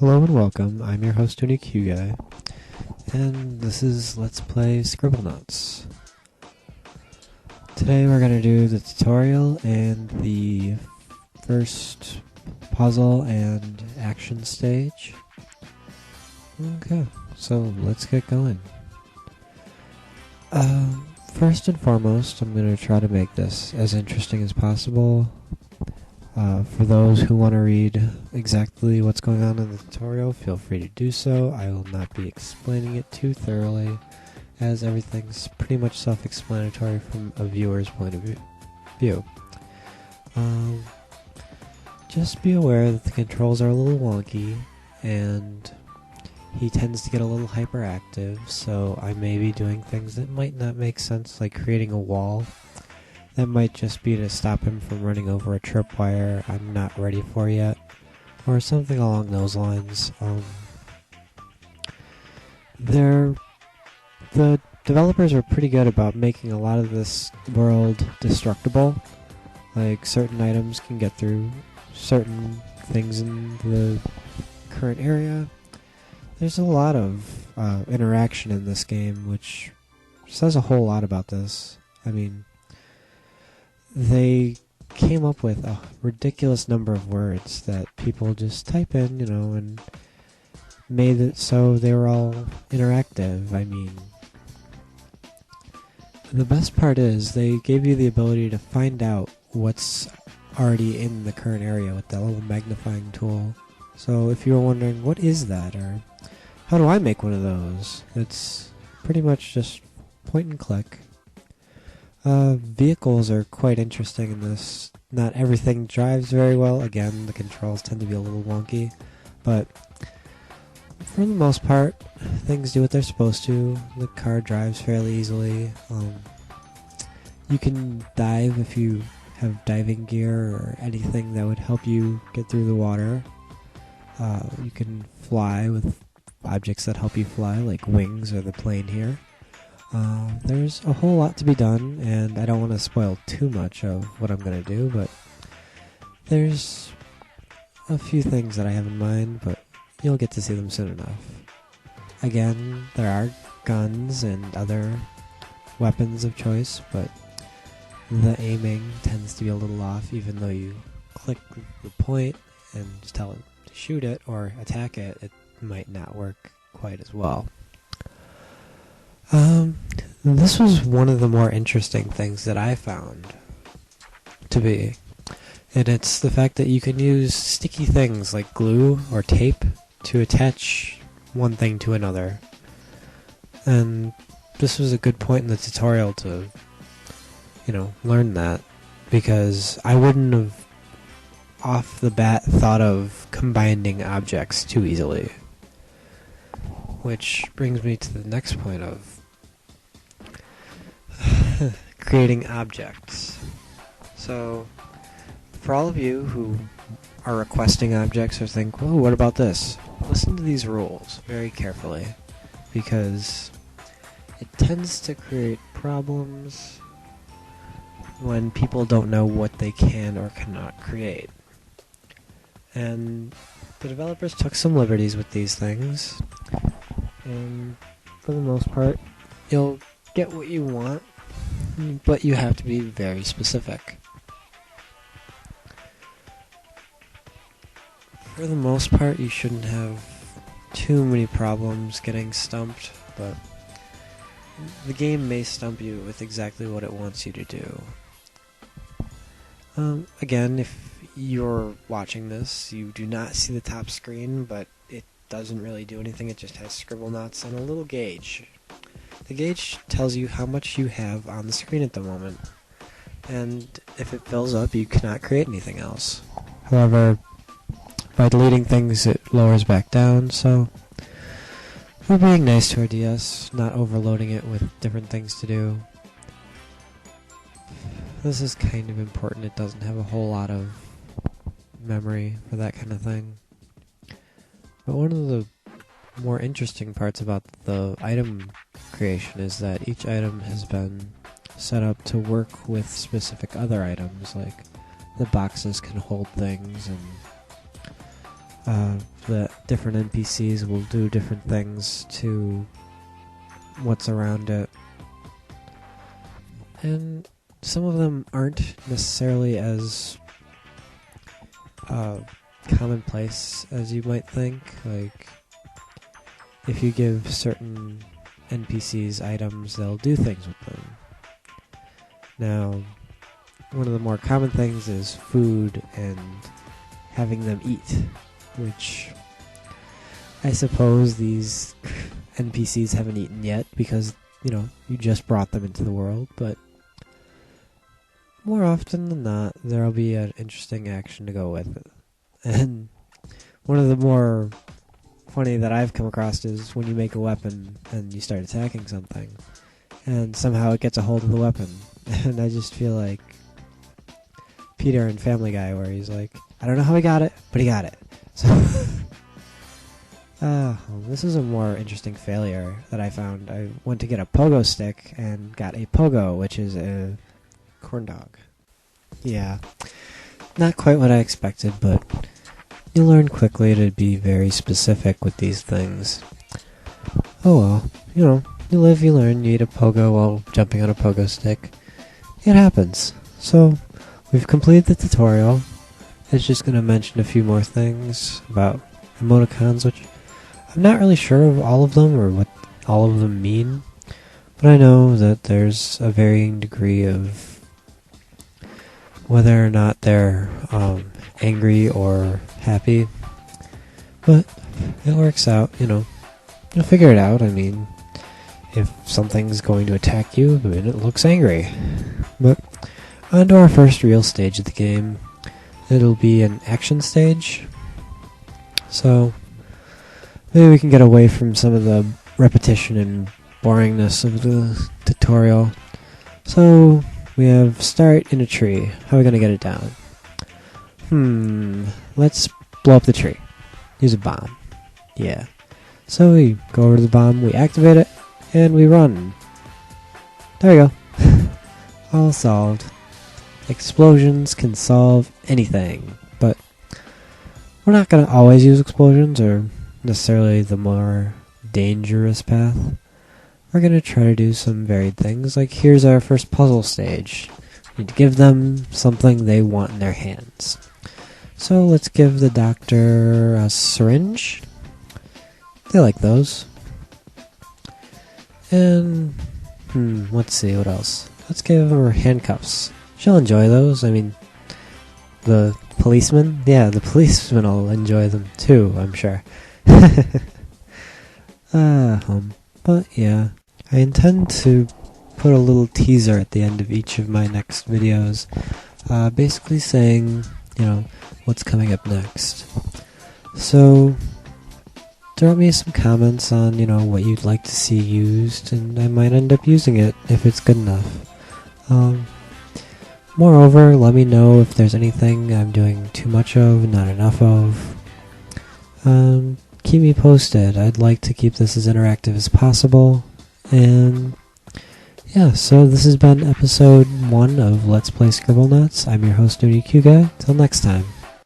Hello and welcome, I'm your host Tony Q Guy, and this is Let's Play Scribblenauts. Today we're going to do the tutorial and the first puzzle and action stage. Okay, so let's get going. First and foremost, I'm going to try to make this as interesting as possible. For those who want to read exactly what's going on in the tutorial, feel free to do so. I will not be explaining it too thoroughly, as everything's pretty much self-explanatory from a viewer's point of view. Just be aware that the controls are a little wonky, and he tends to get a little hyperactive, so I may be doing things that might not make sense, like creating a wall. That might just be to stop him from running over a tripwire I'm not ready for yet, or something along those lines. The developers are pretty good about making a lot of this world destructible. Like, certain items can get through certain things in the current area. There's a lot of interaction in this game, which says a whole lot about this. I mean, they came up with a ridiculous number of words that people just type in, and made it so they were all interactive. I mean, the best part is they gave you the ability to find out what's already in the current area with that little magnifying tool. So if you were wondering, what is that, or how do I make one of those? It's pretty much just point and click. Vehicles are quite interesting in this. Not everything drives very well. Again, the controls tend to be a little wonky, but for the most part, things do what they're supposed to. The car drives fairly easily. You can dive if you have diving gear or anything that would help you get through the water. You can fly with objects that help you fly, like wings or the plane here. There's a whole lot to be done, and I don't want to spoil too much of what I'm going to do, but there's a few things that I have in mind, but you'll get to see them soon enough. Again, there are guns and other weapons of choice, but the aiming tends to be a little off, even though you click the point and just tell it to shoot it or attack it, it might not work quite as well. This was one of the more interesting things that I found to be, and it's the fact that you can use sticky things like glue or tape to attach one thing to another. And this was a good point in the tutorial to, learn that, because I wouldn't have off the bat thought of combining objects too easily. Which brings me to the next point of creating objects. So, for all of you who are requesting objects or think, "Whoa, what about this?" Listen to these rules very carefully, because it tends to create problems when people don't know what they can or cannot create. And the developers took some liberties with these things, and for the most part, you'll get what you want, but you have to be very specific. For the most part, you shouldn't have too many problems getting stumped, but the game may stump you with exactly what it wants you to do. Again, if you're watching this, you do not see the top screen, but it doesn't really do anything. It just has Scribblenauts and a little gauge. The gauge tells you how much you have on the screen at the moment, and if it fills up, you cannot create anything else. However, by deleting things, it lowers back down, so we're being nice to our DS, not overloading it with different things to do. This is kind of important. It doesn't have a whole lot of memory for that kind of thing. But one of the more interesting parts about the item creation is that each item has been set up to work with specific other items, like the boxes can hold things, and the different NPCs will do different things to what's around it. And some of them aren't necessarily as commonplace as you might think. Like, if you give certain NPCs items, they'll do things with them. Now, one of the more common things is food and having them eat, which I suppose these NPCs haven't eaten yet because, you just brought them into the world, but more often than not, there'll be an interesting action to go with it. And one of the more funny that I've come across is when you make a weapon and you start attacking something, and somehow it gets a hold of the weapon. And I just feel like Peter in Family Guy, where he's like, I don't know how he got it, but he got it. So, this is a more interesting failure that I found. I went to get a pogo stick and got a pogo, which is a corn dog. Yeah, not quite what I expected, but you learn quickly to be very specific with these things. Oh well, you live, you learn. You eat a pogo while jumping on a pogo stick. It happens. So, we've completed the tutorial. It's just going to mention a few more things about emoticons, which I'm not really sure of all of them or what all of them mean, but I know that there's a varying degree of whether or not they're angry or happy, but it works out, you'll figure it out. I mean, if something's going to attack you, then it looks angry. But on to our first real stage of the game. It'll be an action stage, so maybe we can get away from some of the repetition and boringness of the tutorial. So we have start in a tree. How are we going to get it down? Let's blow up the tree. Use a bomb. Yeah. So we go over to the bomb, we activate it, and we run. There we go. All solved. Explosions can solve anything, but we're not going to always use explosions or necessarily the more dangerous path. We're going to try to do some varied things, like here's our first puzzle stage. We need to give them something they want in their hands. So let's give the doctor a syringe. They like those. And, let's see, what else? Let's give her handcuffs. She'll enjoy those. I mean, the policeman? Yeah, the policeman will enjoy them too, I'm sure. But yeah, I intend to put a little teaser at the end of each of my next videos, basically saying, what's coming up next. So, drop me some comments on, what you'd like to see used, and I might end up using it if it's good enough. Moreover, let me know if there's anything I'm doing too much of, not enough of. Keep me posted. I'd like to keep this as interactive as possible. And yeah, so this has been episode 1 of Let's Play Scribblenauts. I'm your host, Nudie Q Guy. Till next time.